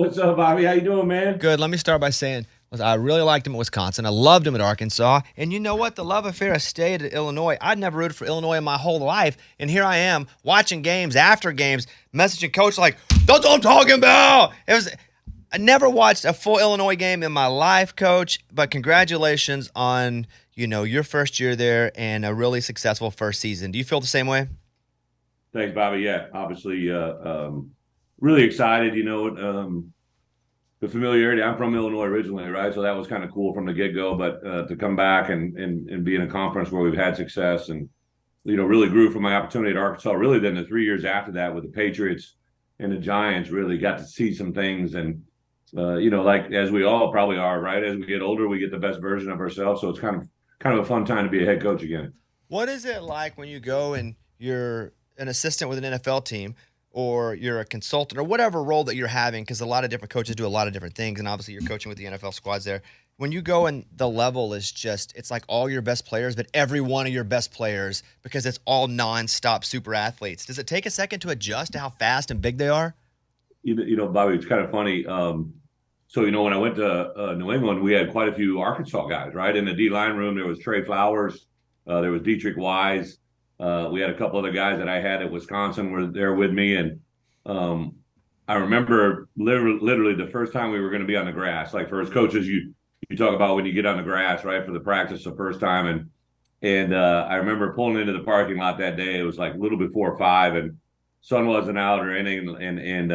What's up, Bobby? How you doing, man? Good. Let me start by saying I really liked him at Wisconsin. I loved him at Arkansas. And you know what? The love affair has stayed at Illinois. I'd never rooted for Illinois in my whole life. And here I am watching games after games, messaging coach like, that's what I'm talking about. I never watched a full Illinois game in my life, coach, but congratulations on, your first year there and a really successful first season. Do you feel the same way? Thanks, Bobby. Yeah, obviously, really excited. The familiarity. I'm from Illinois originally, right? So that was kind of cool from the get go. But to come back and be in a conference where we've had success and really grew from my opportunity at Arkansas. Really, then the 3 years after that with the Patriots and the Giants, really got to see some things. And like as we all probably are, right? As we get older, we get the best version of ourselves. So it's kind of a fun time to be a head coach again. What is it like when you go and you're an assistant with an NFL team or you're a consultant or whatever role that you're having? Because a lot of different coaches do a lot of different things, and obviously you're coaching with the NFL squads there. When you go and the level is just, it's like all your best players, but every one of your best players because it's all nonstop super athletes. Does it take a second to adjust to how fast and big they are? Bobby, it's kind of funny. So when I went to New England, we had quite a few Arkansas guys, right? In the D line room, there was Trey Flowers, there was Dietrich Wise. We had a couple other guys that I had at Wisconsin were there with me, and I remember literally the first time we were going to be on the grass. Like for us coaches, you talk about when you get on the grass, right, for the practice the first time, and I remember pulling into the parking lot that day. It was like a little before 5, and sun wasn't out or anything, and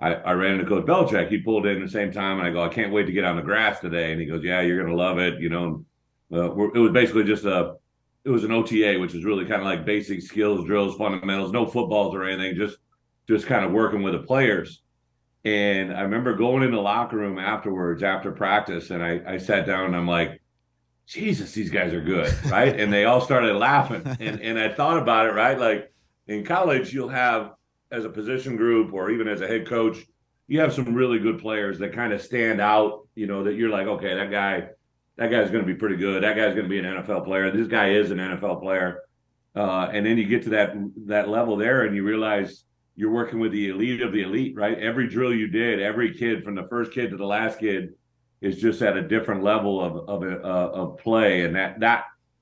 I ran into Coach Belichick. He pulled in at the same time, and I go, I can't wait to get on the grass today. And he goes, yeah, you're going to love it. It was basically just it was an OTA, which is really kind of like basic skills, drills, fundamentals, no footballs or anything, just kind of working with the players. And I remember going in the locker room afterwards, after practice, and I sat down and I'm like, Jesus, these guys are good, right? And they all started laughing. And I thought about it, right? Like in college, you'll have as a position group or even as a head coach, you have some really good players that kind of stand out, that you're like, okay, that guy's going to be pretty good. That guy's going to be an NFL player. This guy is an NFL player. And then you get to that level there and you realize you're working with the elite of the elite, right? Every drill you did, every kid from the first kid to the last kid is just at a different level of play. And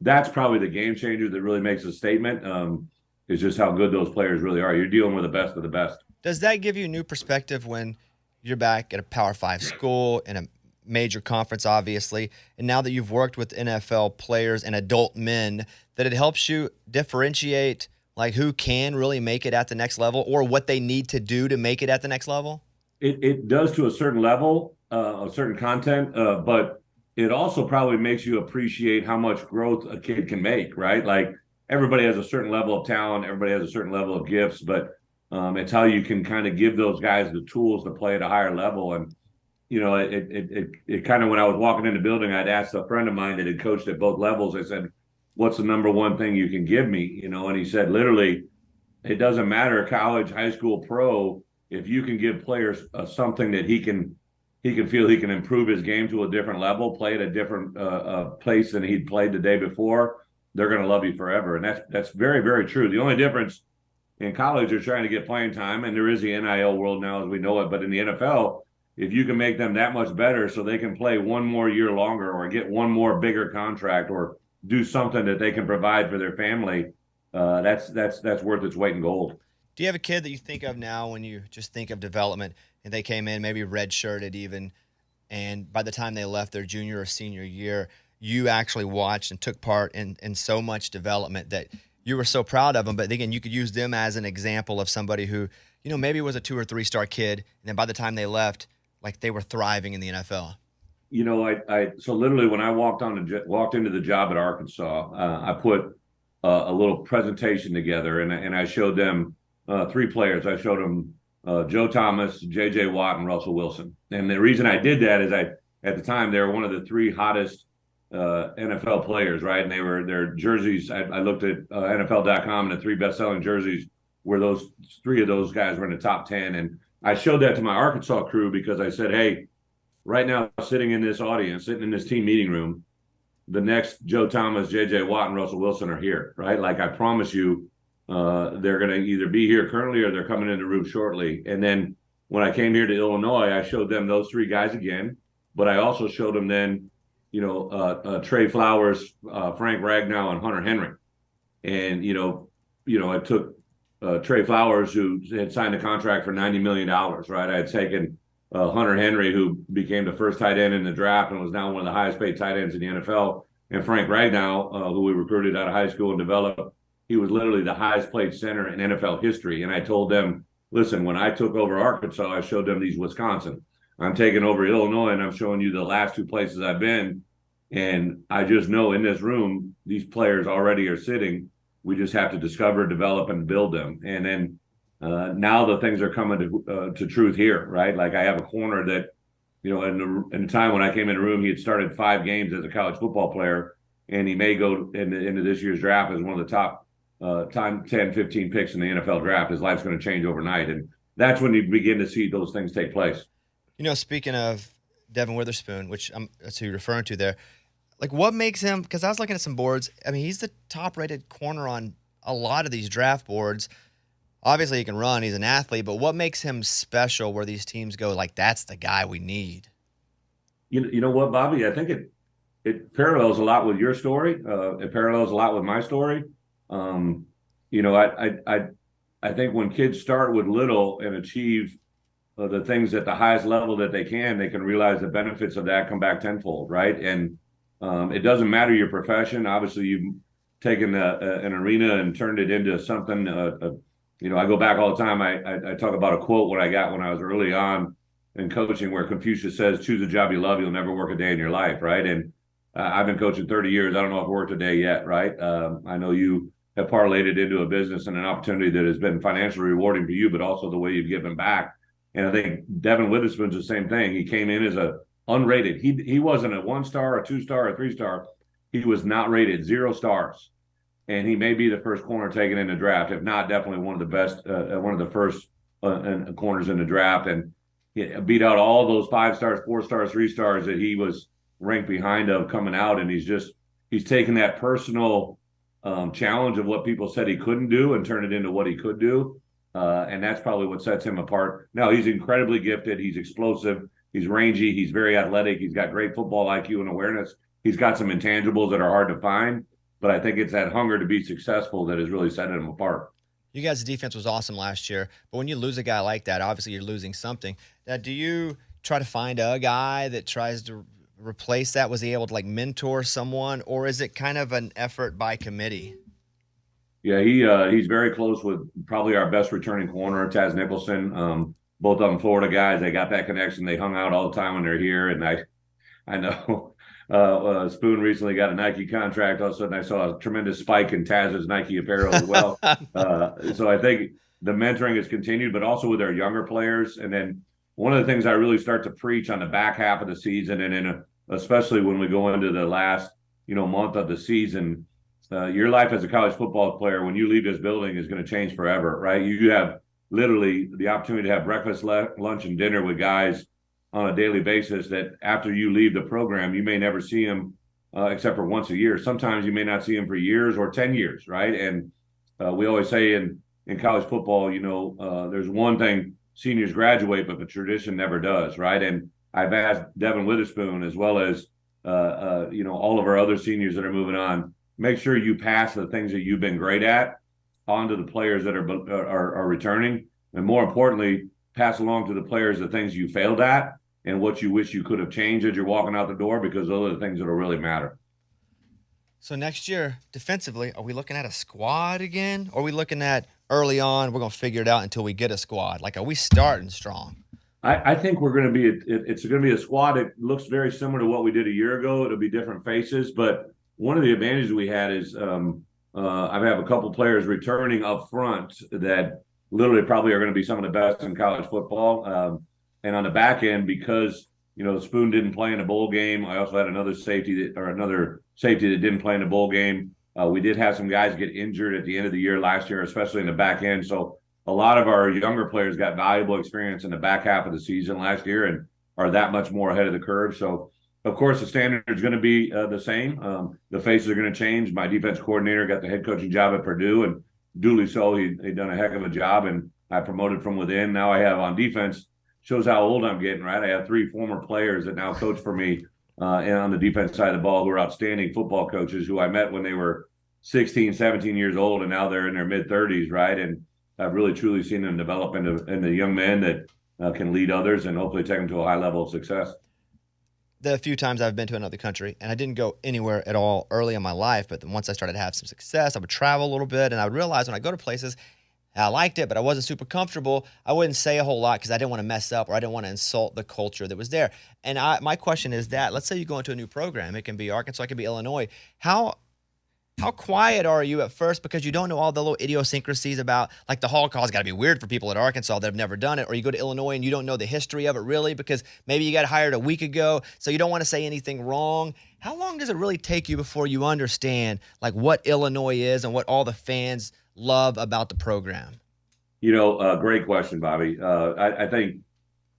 that's probably the game changer that really makes a statement. Is just how good those players really are. You're dealing with the best of the best. Does that give you a new perspective when you're back at a Power 5 school in a major conference, obviously, and now that you've worked with NFL players and adult men, that it helps you differentiate like who can really make it at the next level or what they need to do to make it at the next level? It does to a certain level, a certain content, but it also probably makes you appreciate how much growth a kid can make, right? Like everybody has a certain level of talent, everybody has a certain level of gifts, but it's how you can kind of give those guys the tools to play at a higher level. And it kind of, when I was walking in the building, I'd asked a friend of mine that had coached at both levels. I said, what's the number one thing you can give me? And he said, literally, it doesn't matter, college, high school, pro, if you can give players something that he can feel he can improve his game to a different level, play at a different place than he'd played the day before, they're going to love you forever. And that's very, very true. The only difference in college, they're trying to get playing time, and there is the NIL world now as we know it. But in the NFL, if you can make them that much better so they can play one more year longer or get one more bigger contract or do something that they can provide for their family, that's worth its weight in gold. Do you have a kid that you think of now when you just think of development and they came in maybe redshirted even, and by the time they left their junior or senior year, you actually watched and took part in so much development that you were so proud of them, but again, you could use them as an example of somebody who, maybe was a 2 or 3 star kid, and then by the time they left, like they were thriving in the NFL. So literally when I walked into the job at Arkansas, I put a little presentation together, and I showed them 3 players. I showed them Joe Thomas, J.J. Watt, and Russell Wilson. And the reason I did that is at the time, they were one of the 3 hottest NFL players, right? And their jerseys. I looked at NFL.com, and the 3 best-selling jerseys were those 3 of those guys were in the top 10. And I showed that to my Arkansas crew because I said, hey, right now, sitting in this audience, sitting in this team meeting room, the next Joe Thomas, J.J. Watt, and Russell Wilson are here, right? Like I promise you, they're going to either be here currently or they're coming in the room shortly. And then when I came here to Illinois, I showed them those three guys again, but I also showed them then, Trey Flowers, Frank Ragnow, and Hunter Henry. And I took Trey Flowers, who had signed a contract for $90 million, right? I had taken Hunter Henry, who became the first tight end in the draft and was now one of the highest paid tight ends in the NFL, and Frank Ragnow, who we recruited out of high school and developed. He was literally the highest paid center in NFL history. And I told them, listen, when I took over Arkansas, I showed them these Wisconsin. I'm taking over Illinois, and I'm showing you the last two places I've been. And I just know in this room, these players already are sitting. We just have to discover, develop, and build them. And then now the things are coming to truth here, right? Like I have a corner that, in the time when I came in the room, he had started 5 games as a college football player, and he may go into this year's draft as one of the top 10, 15 picks in the NFL draft. His life's going to change overnight. And that's when you begin to see those things take place. Speaking of Devin Witherspoon, which that's who you're referring to there, like what makes him, because I was looking at some boards, I mean, he's the top-rated corner on a lot of these draft boards. Obviously, he can run. He's an athlete. But what makes him special where these teams go, like, that's the guy we need? You know what, Bobby? I think it parallels a lot with your story. It parallels a lot with my story. I think when kids start with little and achieve the things at the highest level that they can realize the benefits of that come back tenfold, right? And it doesn't matter your profession. Obviously, you've taken an arena and turned it into something. I go back all the time. I talk about a quote what I got when I was early on in coaching, where Confucius says, "Choose a job you love. You'll never work a day in your life." Right? And I've been coaching 30 years. I don't know if I've worked a day yet. Right? I know you have parlayed it into a business and an opportunity that has been financially rewarding for you, but also the way you've given back. And I think Devin Witherspoon's the same thing. He came in as a unrated. He wasn't a 1-star, a 2-star, a 3-star. He was not rated, 0 stars. And he may be the first corner taken in the draft, if not definitely one of the best, one of the first corners in the draft. And he beat out all those 5 stars, 4 stars, 3 stars that he was ranked behind of coming out. And he's taken that personal challenge of what people said he couldn't do and turned it into what he could do. And that's probably what sets him apart. Now, he's incredibly gifted. He's explosive. He's rangy. He's very athletic. He's got great football IQ and awareness. He's got some intangibles that are hard to find. But I think it's that hunger to be successful that has really set him apart. You guys' defense was awesome last year. But when you lose a guy like that, obviously you're losing something. Now, do you try to find a guy that tries to replace that? Was he able to, like, mentor someone? Or is it kind of an effort by committee? Yeah, he's very close with probably our best returning corner, Taz Nicholson. Both of them Florida guys. They got that connection. They hung out all the time when they're here. And I know Spoon recently got a Nike contract. All of a sudden, I saw a tremendous spike in Taz's Nike apparel as well. So I think the mentoring has continued, but also with our younger players. And then one of the things I really start to preach on the back half of the season, and especially when we go into the last month of the season, your life as a college football player, when you leave this building, is going to change forever, right? You have literally the opportunity to have breakfast, lunch, and dinner with guys on a daily basis that after you leave the program, you may never see them except for once a year. Sometimes you may not see them for years or 10 years, right? And we always say in college football, there's one thing, seniors graduate, but the tradition never does, right? And I've asked Devin Witherspoon, as well as all of our other seniors that are moving on, make sure you pass the things that you've been great at onto the players that are returning, and more importantly, pass along to the players the things you failed at and what you wish you could have changed as you're walking out the door, because those are the things that will really matter. So next year, defensively, are we looking at a squad again? Or are we looking at early on, we're going to figure it out until we get a squad? Like, are we starting strong? I think we're going to be it's going to be a squad that looks very similar to what we did a year ago. It'll be different faces, but one of the advantages we had is I have a couple players returning up front that literally probably are going to be some of the best in college football. And on the back end, because Spoon didn't play in a bowl game, I also had another safety that didn't play in a bowl game. We did have some guys get injured at the end of the year last year, especially in the back end. So a lot of our younger players got valuable experience in the back half of the season last year and are that much more ahead of the curve. So, of course, the standard is going to be the same. The faces are going to change. My defense coordinator got the head coaching job at Purdue, and duly so. He'd done a heck of a job, and I promoted from within. Now I have on defense shows how old I'm getting, right? I have 3 former players that now coach for me and on the defense side of the ball who are outstanding football coaches who I met when they were 16, 17 years old, and now they're in their mid-30s, right? And I've really truly seen them develop into young men that can lead others and hopefully take them to a high level of success. The few times I've been to another country, and I didn't go anywhere at all early in my life, but then once I started to have some success, I would travel a little bit, and I would realize when I go to places, I liked it, but I wasn't super comfortable. I wouldn't say a whole lot because I didn't want to mess up or I didn't want to insult the culture that was there. And my question is that, let's say you go into a new program. It can be Arkansas, it can be Illinois. How quiet are you at first because you don't know all the little idiosyncrasies about, like, the hall call's got to be weird for people at Arkansas that have never done it, or you go to Illinois and you don't know the history of it really because maybe you got hired a week ago, so you don't want to say anything wrong. How long does it really take you before you understand, like, what Illinois is and what all the fans love about the program? Great question, Bobby. I think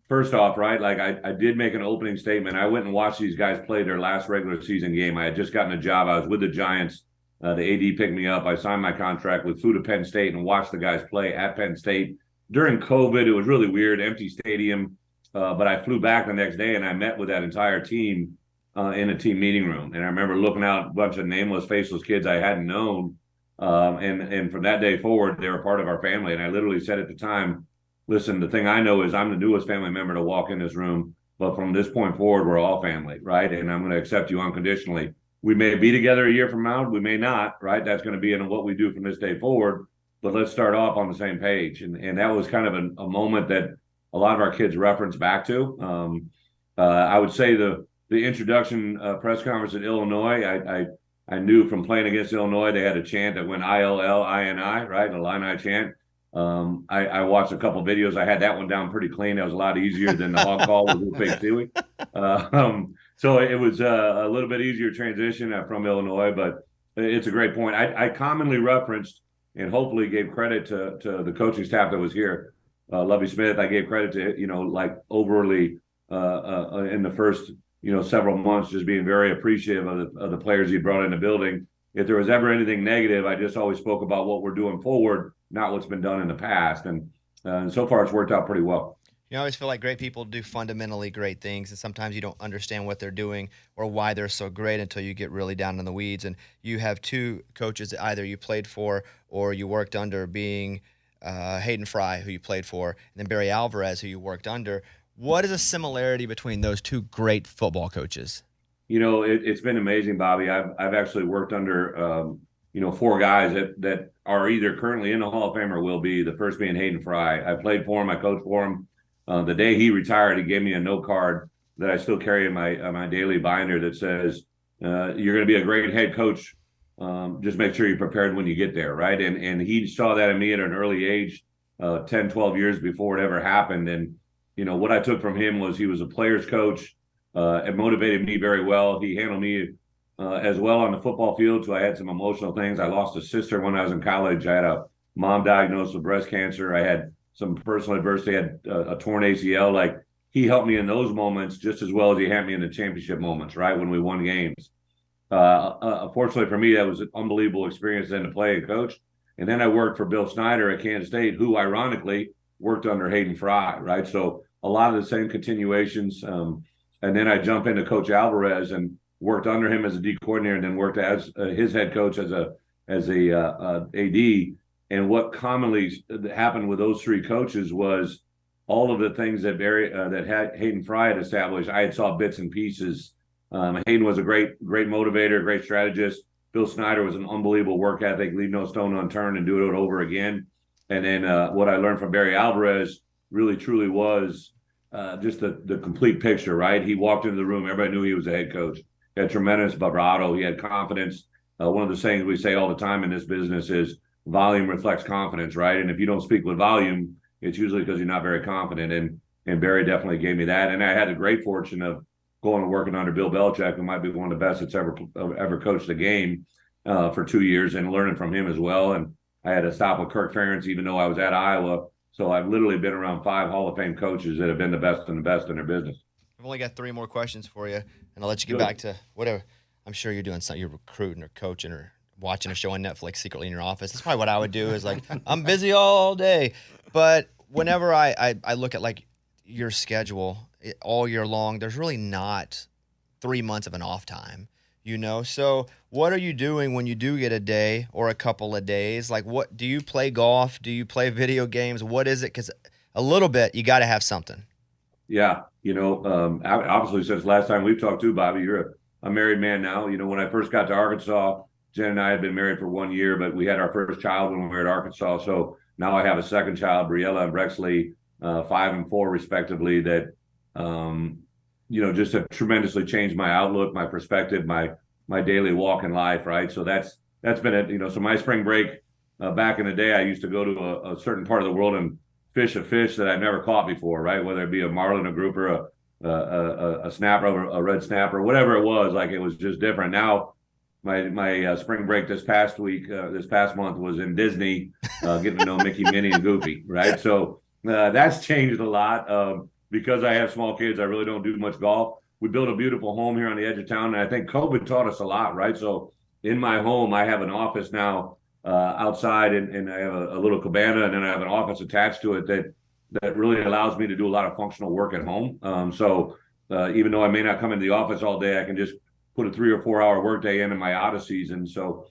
first off, right, like I did make an opening statement. I went and watched these guys play their last regular season game. I had just gotten a job. I was with the Giants. The AD picked me up. I signed my contract with flew to Penn State and watched the guys play at Penn State. During COVID, it was really weird, empty stadium. But I flew back the next day and I met with that entire team in a team meeting room. And I remember looking out a bunch of nameless, faceless kids I hadn't known. And from that day forward, they were part of our family. And I literally said at the time, listen, the thing I know is I'm the newest family member to walk in this room. But from this point forward, we're all family, right? And I'm going to accept you unconditionally. We may be together a year from now. We may not, right? That's going to be in what we do from this day forward. But let's start off on the same page. And that was kind of a moment that a lot of our kids reference back to. I would say the introduction press conference at Illinois, I knew from playing against Illinois, they had a chant that went ILLINI, right? An Illini chant. I watched a couple of videos. I had that one down pretty clean. That was a lot easier than the hog call with Big Stewie. So it was a little bit easier transition from Illinois, but it's a great point. I commonly referenced and hopefully gave credit to the coaching staff that was here. Lovie Smith, I gave credit to, like overly in the first, several months, just being very appreciative of the players he brought in the building. If there was ever anything negative, I just always spoke about what we're doing forward, not what's been done in the past. And so far, it's worked out pretty well. I always feel like great people do fundamentally great things, and sometimes you don't understand what they're doing or why they're so great until you get really down in the weeds. And you have 2 coaches that either you played for or you worked under, being Hayden Fry, who you played for, and then Barry Alvarez, who you worked under. What is a similarity between those 2 great football coaches? It's been amazing, Bobby. I've actually worked under 4 guys that are either currently in the Hall of Fame or will be. The first being Hayden Fry. I played for him. I coached for him. The day he retired, he gave me a note card that I still carry in my daily binder that says, "You're going to be a great head coach. Just make sure you're prepared when you get there." Right. And he saw that in me at an early age, 10, 12 years before it ever happened. And, what I took from him was he was a player's coach. It motivated me very well. He handled me as well on the football field. So I had some emotional things. I lost a sister when I was in college. I had a mom diagnosed with breast cancer. I had some personal adversity. I had a torn ACL. Like, he helped me in those moments just as well as he had me in the championship moments, right, when we won games. Fortunately for me, that was an unbelievable experience then to play and coach. And then I worked for Bill Snyder at Kansas State, who ironically worked under Hayden Fry, right? So a lot of the same continuations. And then I jumped into Coach Alvarez and worked under him as a D coordinator, and then worked as his head coach as a AD. And what commonly happened with those 3 coaches was all of the things that Hayden Fry had established, I had saw bits and pieces. Hayden was a great motivator, great strategist. Bill Snyder was an unbelievable work ethic, leave no stone unturned and do it over again. And then what I learned from Barry Alvarez really truly was just the complete picture, right? He walked into the room, everybody knew he was a head coach. He had tremendous bravado. He had confidence. One of the sayings we say all the time in this business is volume reflects confidence, right? And if you don't speak with volume, it's usually because you're not very confident. And Barry definitely gave me that. And I had the great fortune of going and working under Bill Belichick, who might be one of the best that's ever coached a game for 2 years, and learning from him as well. And I had to stop with Kirk Ferentz, even though I was at Iowa. So I've literally been around 5 Hall of Fame coaches that have been the best in their business. I've only got 3 more questions for you, and I'll let you get back to whatever. I'm sure you're doing something. You're recruiting or coaching or watching a show on Netflix secretly in your office. That's probably what I would do, is like, I'm busy all day. But whenever I look at, like, your schedule all year long, there's really not 3 months of an off time, So what are you doing when you do get a day or a couple of days? Like, what do you play golf? Do you play video games? What is it? Because a little bit, you got to have something. Yeah, obviously since last time we've talked to Bobby, you're a married man now. When I first got to Arkansas, Jen and I had been married for 1 year, but we had our first child when we were at Arkansas. So now I have a second child, Briella and Brexley, 5 and 4 respectively. That just have tremendously changed my outlook, my perspective, my daily walk in life. Right. So that's been it. So my spring break back in the day, I used to go to a certain part of the world and fish a fish that I've never caught before, right? Whether it be a marlin, a grouper, a snapper, a red snapper, whatever it was, like it was just different. Now, my spring break this past month was in Disney, getting to know Mickey, Minnie, and Goofy, right? So that's changed a lot. Because I have small kids, I really don't do much golf. We built a beautiful home here on the edge of town, and I think COVID taught us a lot, right? So in my home, I have an office now outside, and I have a little cabana, and then I have an office attached to it that really allows me to do a lot of functional work at home. So even though I may not come into the office all day, I can just put a 3 or 4 hour workday in my out of season. So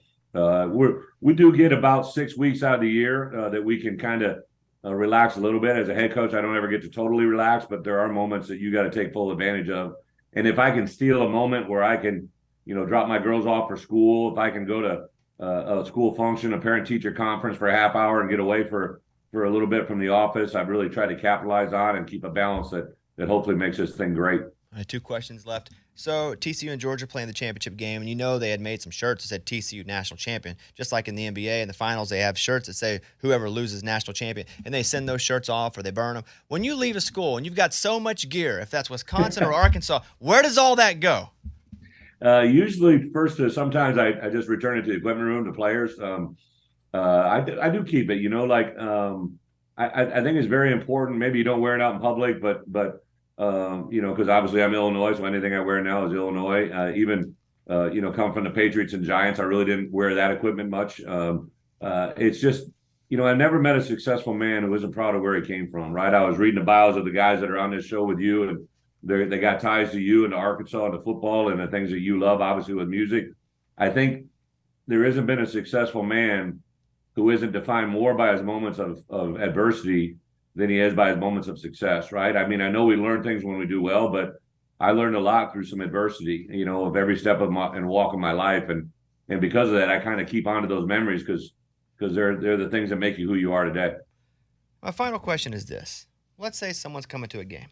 we do get about 6 weeks out of the year that we can kind of relax a little bit. As a head coach, I don't ever get to totally relax, but there are moments that you got to take full advantage of. And if I can steal a moment where I can, drop my girls off for school, if I can go to a school function, a parent-teacher conference for a half hour and get away for a little bit from the office, I've really tried to capitalize on and keep a balance that hopefully makes this thing great. I have 2 questions left. So TCU and Georgia playing the championship game, and they had made some shirts that said TCU national champion, just like in the NBA. In the finals, they have shirts that say whoever loses national champion, and they send those shirts off or they burn them. When you leave a school and you've got so much gear, if that's Wisconsin or Arkansas, where does all that go? Usually first, sometimes I just return it to the equipment room to players. I do keep it, I think it's very important. Maybe you don't wear it out in public, but because obviously I'm Illinois, so anything I wear now is Illinois. Even come from the Patriots and Giants, I really didn't wear that equipment much. It's just, I never met a successful man who isn't proud of where he came from, right? I was reading the bios of the guys that are on this show with you, and they got ties to you and to Arkansas and to football and the things that you love, obviously with music. I think there hasn't been a successful man who isn't defined more by his moments of adversity than he is by his moments of success, right? I mean, I know we learn things when we do well, but I learned a lot through some adversity, of every step of and walk of my life. And because of that, I kind of keep on to those memories because they're the things that make you who you are today. My final question is this. Let's say someone's coming to a game,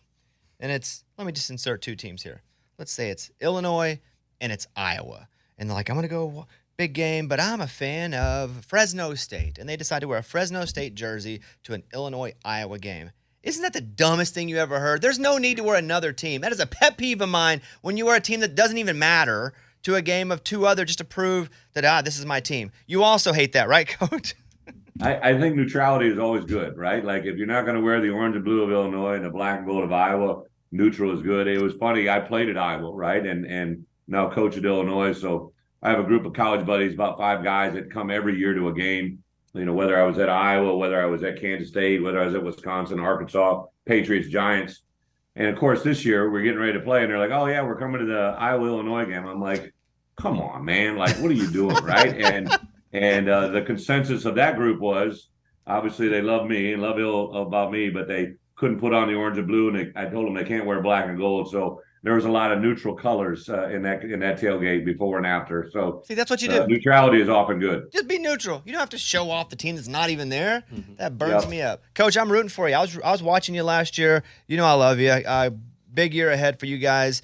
and let me just insert 2 teams here. Let's say it's Illinois and it's Iowa. And they're like, I'm going to go big game, but I'm a fan of Fresno State. And they decide to wear a Fresno State jersey to an Illinois-Iowa game. Isn't that the dumbest thing you ever heard? There's no need to wear another team. That is a pet peeve of mine when you wear a team that doesn't even matter to a game of 2 other just to prove that, this is my team. You also hate that, right, Coach? I think neutrality is always good, right? Like if you're not going to wear the orange and blue of Illinois and the black and gold of Iowa, neutral is good. It was funny. I played at Iowa, right? And now coach at Illinois. So I have a group of college buddies, about 5 guys that come every year to a game. Whether I was at Iowa, whether I was at Kansas State, whether I was at Wisconsin, Arkansas, Patriots, Giants. And of course, this year we're getting ready to play, and they're like, "Oh yeah, we're coming to the Iowa-Illinois game." I'm like, "Come on, man! Like, what are you doing, right?" And the consensus of that group was, obviously, they love me and love about me, but they couldn't put on the orange and blue, and I told them they can't wear black and gold. So there was a lot of neutral colors in that tailgate before and after. So see, that's what you do. Neutrality is often good. Just be neutral. You don't have to show off the team that's not even there. Mm-hmm. That burns me up. Coach, I'm rooting for you. I was watching you last year. I love you. Big year ahead for you guys.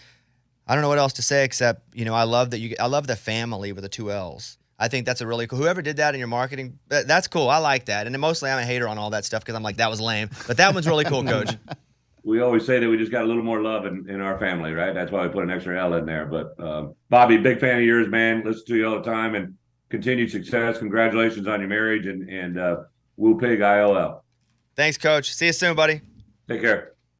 I don't know what else to say except I love that I love the family with the 2 L's. I think that's a really cool. Whoever did that in your marketing, that's cool. I like that. And then mostly I'm a hater on all that stuff because I'm like, that was lame. But that one's really cool, Coach. We always say that we just got a little more love in our family, right? That's why we put an extra L in there. But Bobby, big fan of yours, man. Listen to you all the time, and continued success. Congratulations on your marriage, and Woo Pig ILL. Thanks, Coach. See you soon, buddy. Take care.